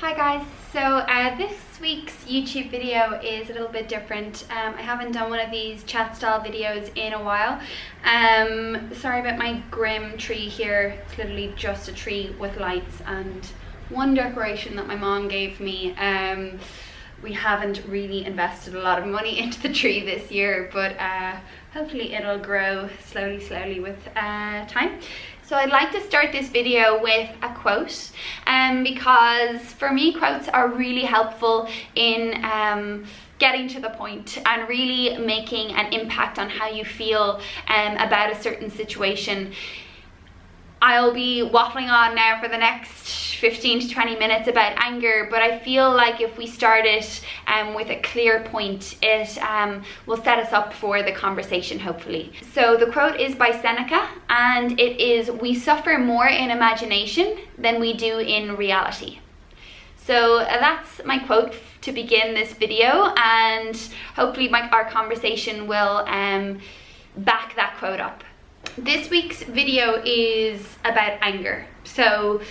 Hi guys, so this week's YouTube video is a little bit different. I haven't done one of these chat style videos in a while. Sorry about my grim tree here. It's literally just a tree with lights and one decoration that my mom gave me. We haven't really invested a lot of money into the tree this year, but hopefully it'll grow slowly with time. So I'd like to start this video with a quote, because for me quotes are really helpful in getting to the point and really making an impact on how you feel about a certain situation. I'll be waffling on now for the next 15 to 20 minutes about anger, but I feel like if we start it with a clear point, it will set us up for the conversation, hopefully. So the quote is by Seneca, and it is, "We suffer more in imagination than we do in reality." So that's my quote to begin this video, and hopefully our conversation will back that quote up. This week's video is about anger. So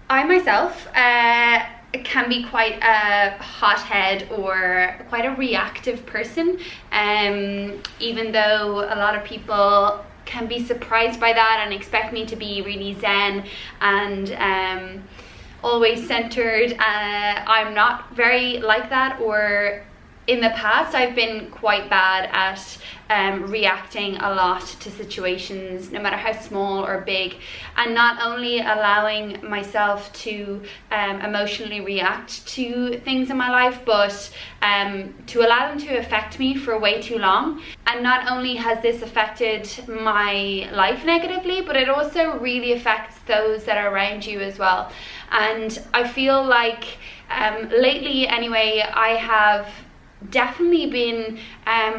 I myself can be quite a hothead or quite a reactive person, even though a lot of people can be surprised by that and expect me to be really zen and always centered. I'm not very like that, or in the past I've been quite bad at reacting a lot to situations, no matter how small or big, and not only allowing myself to emotionally react to things in my life, but to allow them to affect me for way too long. And not only has this affected my life negatively, but it also really affects those that are around you as well. And I feel like lately anyway, I have definitely been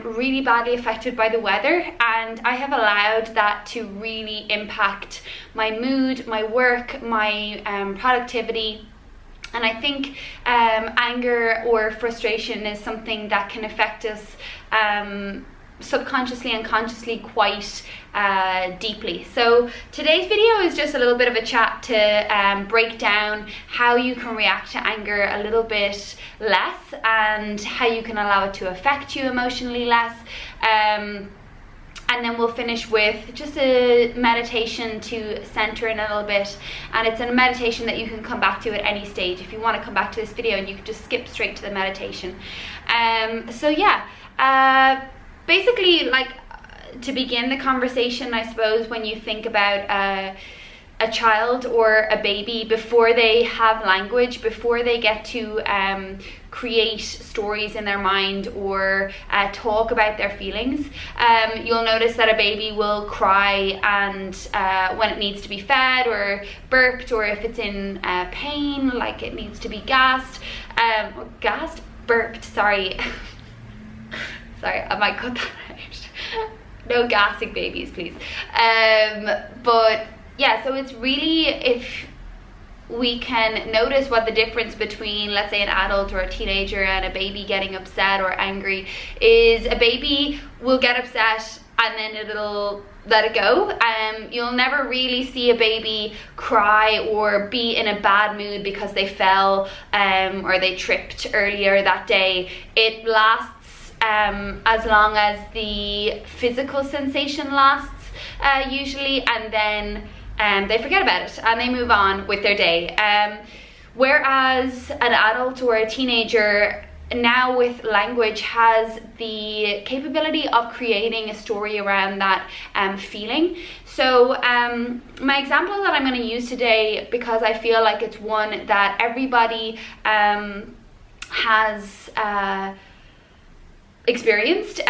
really badly affected by the weather, and I have allowed that to really impact my mood, my work, my productivity. And I think anger or frustration is something that can affect us subconsciously and consciously quite deeply. So today's video is just a little bit of a chat to break down how you can react to anger a little bit less, and how you can allow it to affect you emotionally less. And then we'll finish with just a meditation to center in a little bit, and it's a meditation that you can come back to at any stage. If you want to come back to this video, and you can just skip straight to the meditation. So yeah, basically, like, to begin the conversation, I suppose, when you think about a child or a baby, before they have language, before they get to create stories in their mind or talk about their feelings, you'll notice that a baby will cry and when it needs to be fed or burped, or if it's in pain, like it needs to be burped, sorry. Sorry, I might cut that out. No gassing babies, please. But yeah, so it's really, if we can notice what the difference between, let's say, an adult or a teenager and a baby getting upset or angry is, a baby will get upset and then it'll let it go. You'll never really see a baby cry or be in a bad mood because they fell or they tripped earlier that day. It lasts as long as the physical sensation lasts, usually, and then they forget about it and they move on with their day. Whereas an adult or a teenager, now with language, has the capability of creating a story around that feeling. So my example that I'm going to use today, because I feel like it's one that everybody has experienced.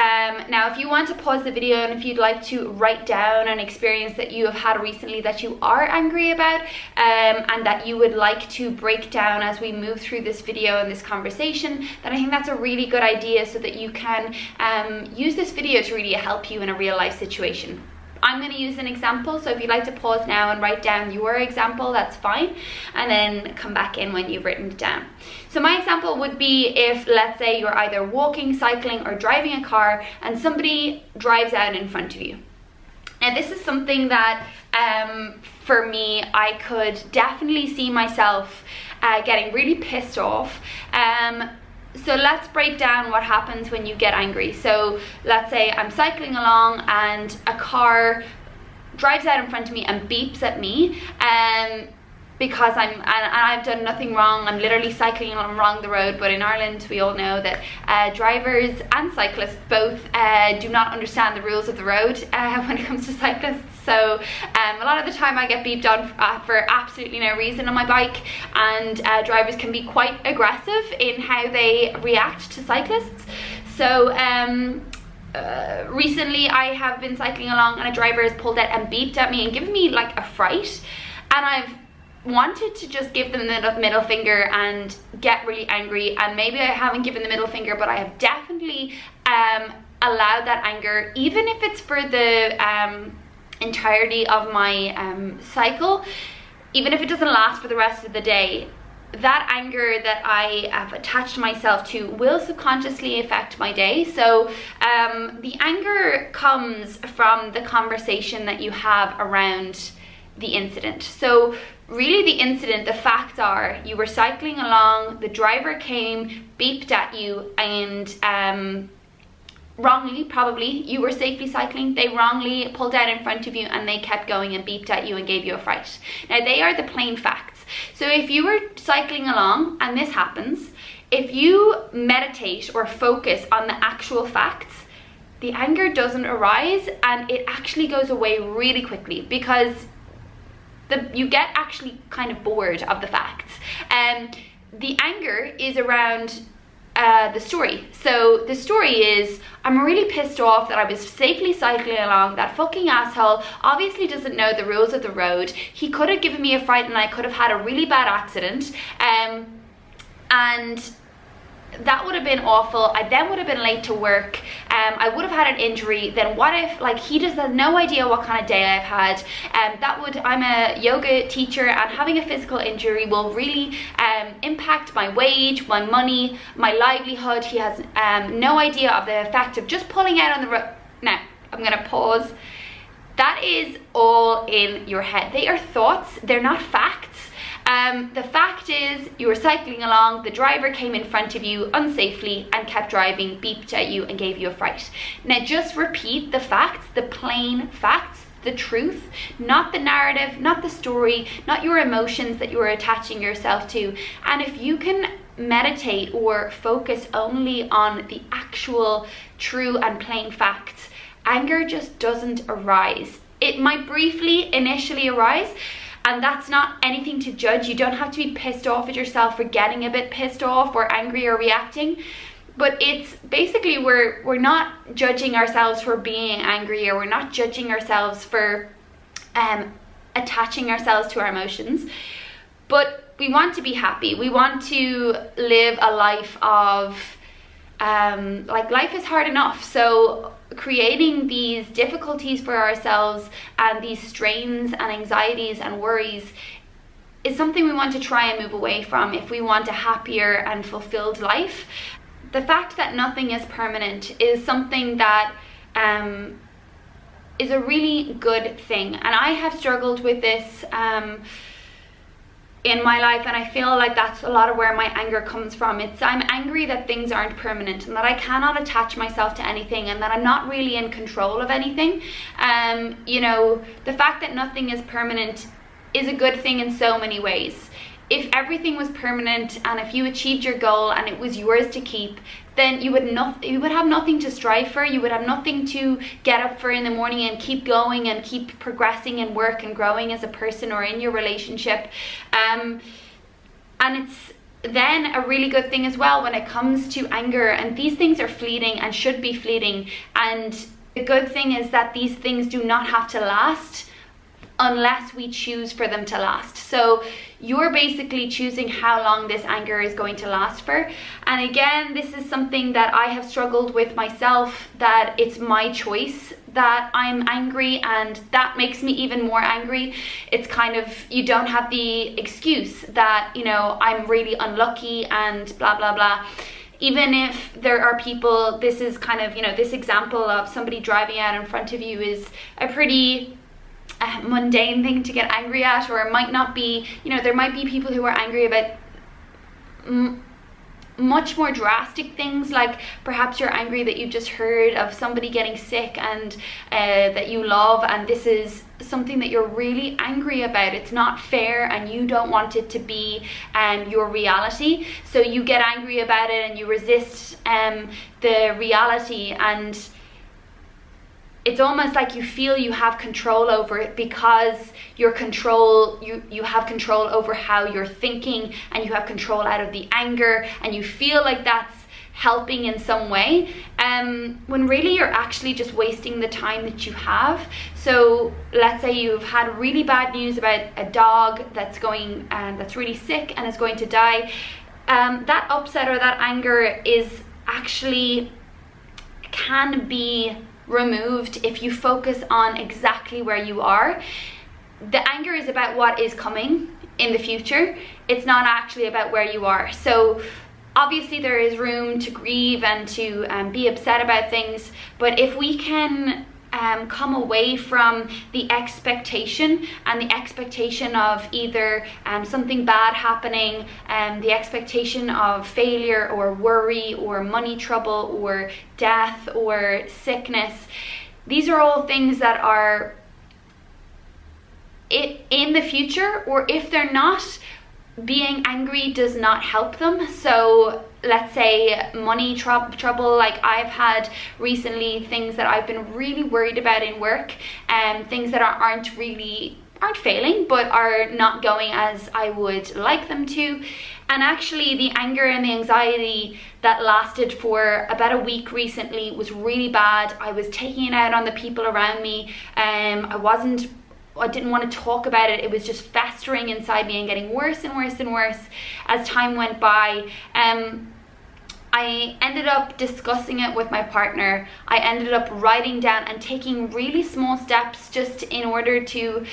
Now if you want to pause the video, and if you'd like to write down an experience that you have had recently that you are angry about, and that you would like to break down as we move through this video and this conversation, then I think that's a really good idea, so that you can use this video to really help you in a real life situation. I'm going to use an example, so if you'd like to pause now and write down your example, that's fine, and then come back in when you've written it down. So my example would be if, let's say, you're either walking, cycling, or driving a car and somebody drives out in front of you. Now this is something that for me, I could definitely see myself getting really pissed off. So let's break down what happens when you get angry. So let's say I'm cycling along and a car drives out in front of me and beeps at me, because I've done nothing wrong. I'm literally cycling along the road. But in Ireland, we all know that drivers and cyclists both do not understand the rules of the road when it comes to cyclists. So a lot of the time I get beeped on for absolutely no reason on my bike, and drivers can be quite aggressive in how they react to cyclists. So recently I have been cycling along and a driver has pulled out and beeped at me and given me like a fright, and I've wanted to just give them the middle finger and get really angry, and maybe I haven't given the middle finger, but I have definitely allowed that anger, even if it's for the entirety of my cycle, even if it doesn't last for the rest of the day. That anger that I have attached myself to will subconsciously affect my day. So the anger comes from the conversation that you have around the incident. So really the incident, the facts are, you were cycling along, the driver came, beeped at you, and wrongly, probably, you were safely cycling, they wrongly pulled out in front of you and they kept going and beeped at you and gave you a fright. Now they are the plain facts. So if you were cycling along and this happens, if you meditate or focus on the actual facts, the anger doesn't arise and it actually goes away really quickly, because you get actually kind of bored of the facts. The anger is around the story. So the story is, I'm really pissed off that I was safely cycling along. That fucking asshole obviously doesn't know the rules of the road. He could have given me a fright and I could have had a really bad accident. And that would have been awful. I then would have been late to work. I would have had an injury. Then what if, like, he just has no idea what kind of day I've had. I'm a yoga teacher, and having a physical injury will really impact my wage, my money, my livelihood. He has no idea of the effect of just pulling out on the road. Now, I'm gonna pause. That is all in your head. They are thoughts, they're not facts. The fact is, you were cycling along, the driver came in front of you unsafely and kept driving, beeped at you and gave you a fright. Now just repeat the facts, the plain facts, the truth, not the narrative, not the story, not your emotions that you are attaching yourself to. And if you can meditate or focus only on the actual true and plain facts, anger just doesn't arise. It might briefly initially arise, and that's not anything to judge. You don't have to be pissed off at yourself for getting a bit pissed off or angry or reacting. But it's basically, we're not judging ourselves for being angry, or we're not judging ourselves for attaching ourselves to our emotions. But we want to be happy. We want to live a life of, life is hard enough. So creating these difficulties for ourselves and these strains and anxieties and worries is something we want to try and move away from if we want a happier and fulfilled life. The fact that nothing is permanent is something that is a really good thing, and I have struggled with this in my life, and I feel like that's a lot of where my anger comes from. I'm angry that things aren't permanent and that I cannot attach myself to anything, and that I'm not really in control of anything. The fact that nothing is permanent is a good thing in so many ways. If everything was permanent and if you achieved your goal and it was yours to keep, then you would have nothing to strive for. You would have nothing to get up for in the morning and keep going and keep progressing in work and growing as a person or in your relationship. And it's then a really good thing as well when it comes to anger, and these things are fleeting and should be fleeting. And the good thing is that these things do not have to last unless we choose for them to last. So you're basically choosing how long this anger is going to last for. And again, this is something that I have struggled with myself, that it's my choice that I'm angry, and that makes me even more angry. It's kind of, you don't have the excuse that, I'm really unlucky and blah, blah, blah. Even if there are people, this is kind of, this example of somebody driving out in front of you is a pretty mundane thing to get angry at, or it might not be, you know, there might be people who are angry about much more drastic things, like perhaps you're angry that you just heard of somebody getting sick and that you love, and this is something that you're really angry about. It's not fair and you don't want it to be your reality, so you get angry about it and you resist the reality, and it's almost like you feel you have control over it because you have control over how you're thinking, and you have control out of the anger, and you feel like that's helping in some way, when really you're actually just wasting the time that you have. So let's say you've had really bad news about a dog that's really sick and is going to die. That upset or that anger can be removed if you focus on exactly where you are. The anger is about what is coming in the future. It's not actually about where you are. So obviously there is room to grieve and to be upset about things, but if we can come away from the expectation of either something bad happening, the expectation of failure or worry or money trouble or death or sickness. These are all things that are in the future, or if they're not, being angry does not help them. So let's say money trouble, like I've had recently things that I've been really worried about in work, and things that aren't failing but are not going as I would like them to. And actually the anger and the anxiety that lasted for about a week recently was really bad. I was taking it out on the people around me. I didn't want to talk about it. It was just festering inside me and getting worse and worse and worse as time went by. I ended up discussing it with my partner. I ended up writing down and taking really small steps just in order to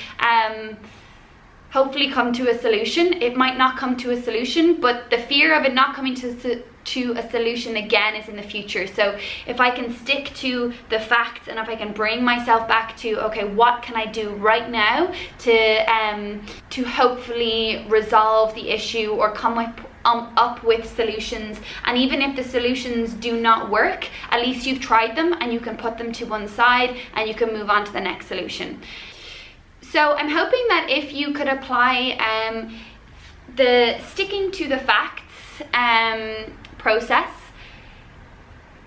hopefully come to a solution. It might not come to a solution, but the fear of it not coming to a solution again is in the future. So if I can stick to the facts, and if I can bring myself back to, okay, what can I do right now to hopefully resolve the issue or come up with solutions. And even if the solutions do not work, at least you've tried them and you can put them to one side and you can move on to the next solution. So I'm hoping that if you could apply the sticking to the facts process,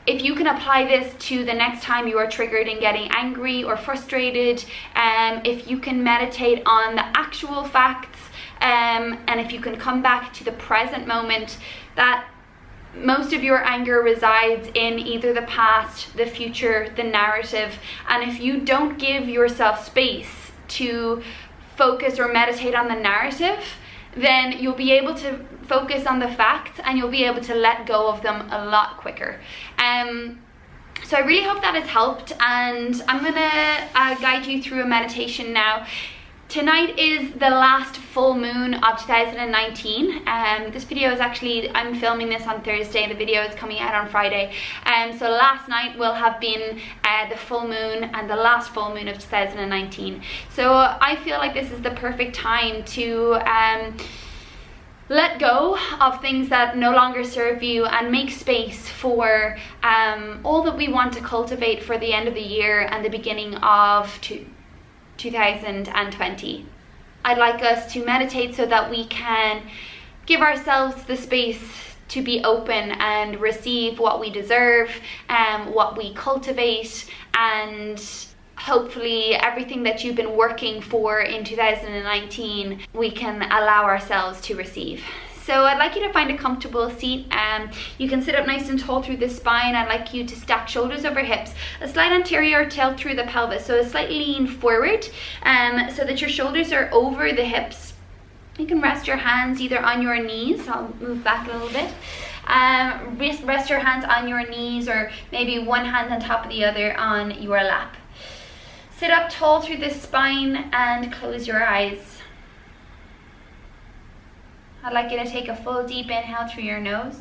if you can apply this to the next time you are triggered and getting angry or frustrated, if you can meditate on the actual facts, and if you can come back to the present moment, that most of your anger resides in either the past, the future, the narrative. And if you don't give yourself space to focus or meditate on the narrative, then you'll be able to focus on the facts and you'll be able to let go of them a lot quicker. So I really hope that has helped, and I'm gonna guide you through a meditation now. Tonight is the last full moon of 2019. This video is actually, I'm filming this on Thursday, the video is coming out on Friday. So last night will have been the full moon and the last full moon of 2019. So I feel like this is the perfect time to let go of things that no longer serve you and make space for all that we want to cultivate for the end of the year and the beginning of 2020. I'd like us to meditate so that we can give ourselves the space to be open and receive what we deserve, what we cultivate, and hopefully everything that you've been working for in 2019, we can allow ourselves to receive. So I'd like you to find a comfortable seat. You can sit up nice and tall through the spine. I'd like you to stack shoulders over hips, a slight anterior tilt through the pelvis, so a slight lean forward, so that your shoulders are over the hips. You can rest your hands either on your knees. I'll move back a little bit. Rest your hands on your knees, or maybe one hand on top of the other on your lap. Sit up tall through the spine and close your eyes. I'd like you to take a full deep inhale through your nose.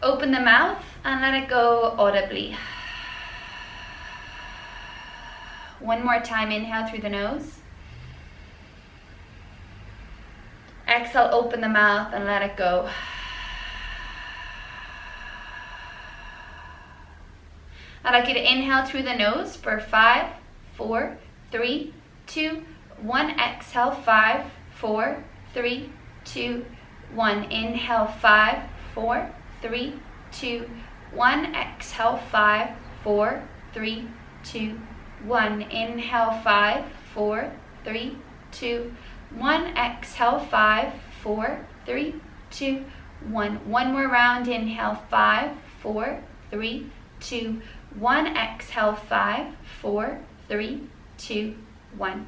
Open the mouth and let it go audibly. One more time, inhale through the nose. Exhale, open the mouth and let it go. I'd like you to inhale through the nose for 5, 4, 3, 2, 1. Exhale, 5, 4, 3, 2, 1. Inhale, 5, 4, 3, 2, 1. Exhale, 5, 4, 3, 2, 1. Inhale, 5, 4, 3, 2, 1. Exhale, 5, 4, 3, 2, 1. One more round. Inhale, 5, 4, 3, 2, 1. Exhale, 5, 4, 3, 2, 1.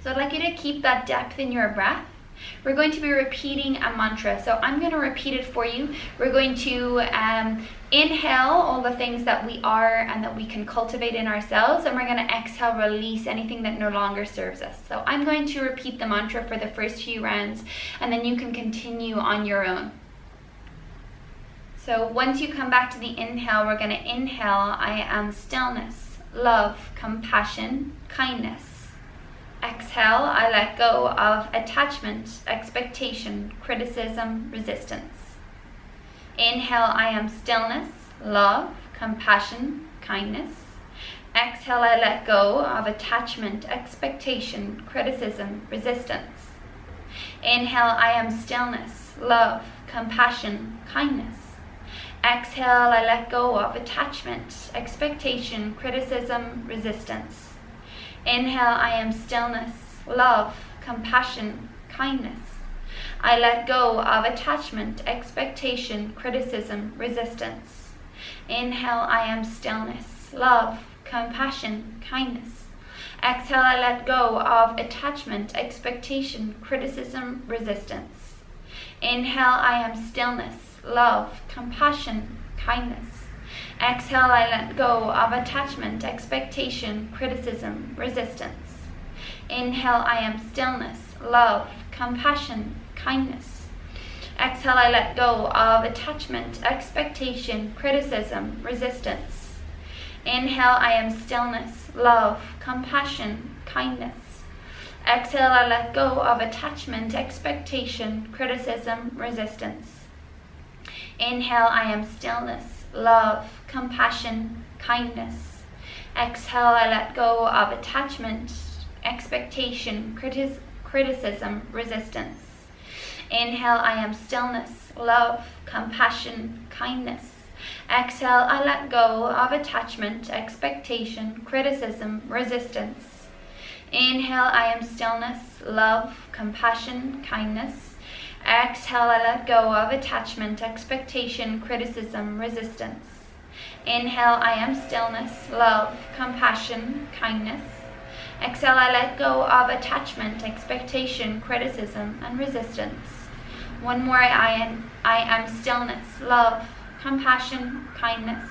So I'd like you to keep that depth in your breath. We're going to be repeating a mantra. So I'm going to repeat it for you. We're going to inhale all the things that we are and that we can cultivate in ourselves. And we're going to exhale, release anything that no longer serves us. So I'm going to repeat the mantra for the first few rounds, and then you can continue on your own. So once you come back to the inhale, we're going to inhale, I am stillness, love, compassion, kindness. Exhale, I let go of attachment, expectation, criticism, resistance. Inhale, I am stillness, love, compassion, kindness. Exhale, I let go of attachment, expectation, criticism, resistance. Inhale, I am stillness, love, compassion, kindness. Exhale, I let go of attachment, expectation, criticism, resistance. Inhale, I am stillness, love, compassion, kindness. I let go of attachment, expectation, criticism, resistance. Inhale, I am stillness, love, compassion, kindness. Exhale, I let go of attachment, expectation, criticism, resistance. Inhale, I am stillness, love, compassion, kindness. Exhale, I let go of attachment, expectation, criticism, resistance. Inhale, I am stillness, love, compassion, kindness. Exhale, I let go of attachment, expectation, criticism, resistance. Inhale, I am stillness, love, compassion, kindness. Exhale, I let go of attachment, expectation, criticism, resistance. Inhale, I am stillness, love, compassion, kindness. Exhale, I let go of attachment, expectation, criticism, resistance. Inhale, I am stillness, love, compassion, kindness. Exhale, I let go of attachment, expectation, criticism, resistance. Inhale, I am stillness, love, compassion, kindness. Exhale, I let go of attachment, expectation, criticism, resistance. Inhale, I am stillness, love, compassion, kindness. Exhale, I let go of attachment, expectation, criticism, and resistance. One more, I am stillness, love, compassion, kindness.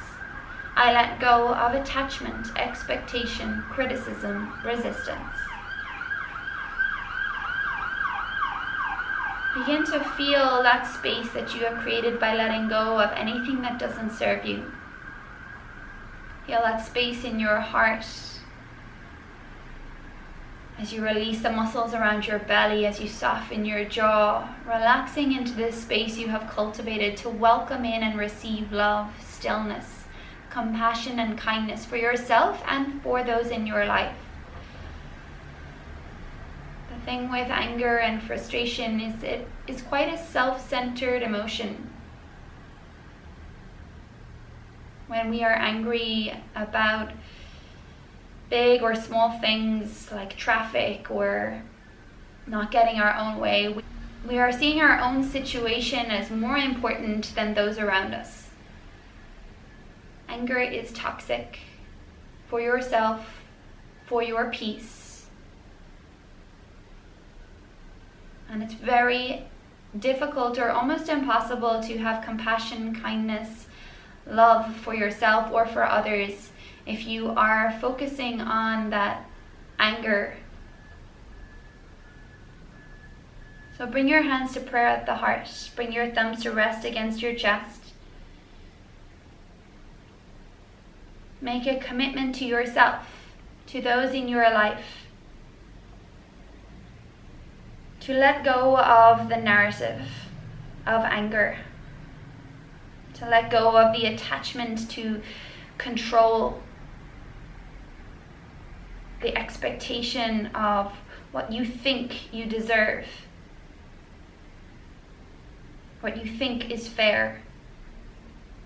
I let go of attachment, expectation, criticism, resistance. Begin to feel that space that you have created by letting go of anything that doesn't serve you. Feel that space in your heart as you release the muscles around your belly, as you soften your jaw, relaxing into this space you have cultivated to welcome in and receive love, stillness, compassion, and kindness for yourself and for those in your life. The thing with anger and frustration is it is quite a self-centered emotion. When we are angry about big or small things like traffic or not getting our own way, we are seeing our own situation as more important than those around us. Anger is toxic for yourself, for your peace. And it's very difficult or almost impossible to have compassion, kindness, love for yourself or for others if you are focusing on that anger. So bring your hands to prayer at the heart. Bring your thumbs to rest against your chest. Make a commitment to yourself to those in your life to let go of the narrative of anger, to let go of the attachment to control, the expectation of what you think you deserve, what you think is fair.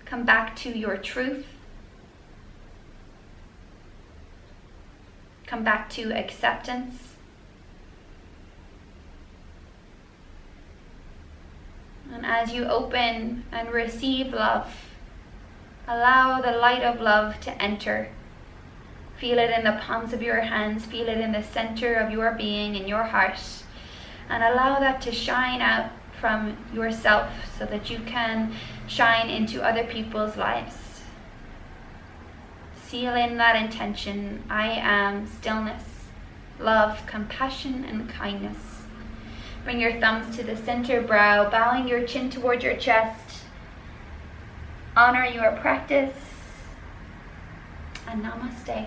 Come back to your truth. Come back to acceptance. And as you open and receive love, allow the light of love to enter. Feel it in the palms of your hands, feel it in the center of your being, in your heart, and allow that to shine out from yourself so that you can shine into other people's lives. Seal in that intention. I am stillness, love, compassion, and kindness. Bring your thumbs to the center brow, bowing your chin towards your chest. Honor your practice, and namaste.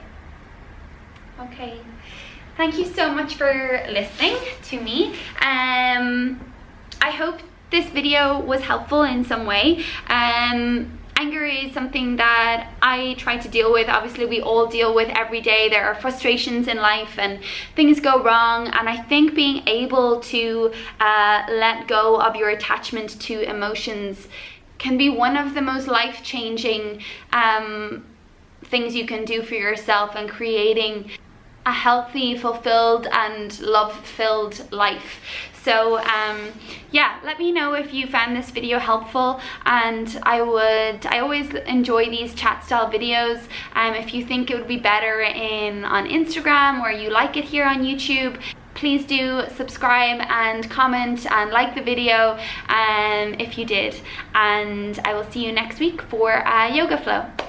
Okay, thank you so much for listening to me. I hope this video was helpful in some way. Anger is something that I try to deal with. Obviously, we all deal with every day. There are frustrations in life and things go wrong. And I think being able to let go of your attachment to emotions can be one of the most life-changing things you can do for yourself and creating a healthy, fulfilled and love-filled life. So yeah, let me know if you found this video helpful, and I always enjoy these chat style videos. If you think it would be better on Instagram, or you like it here on YouTube, please do subscribe and comment and like the video if you did, and I will see you next week for Yoga Flow.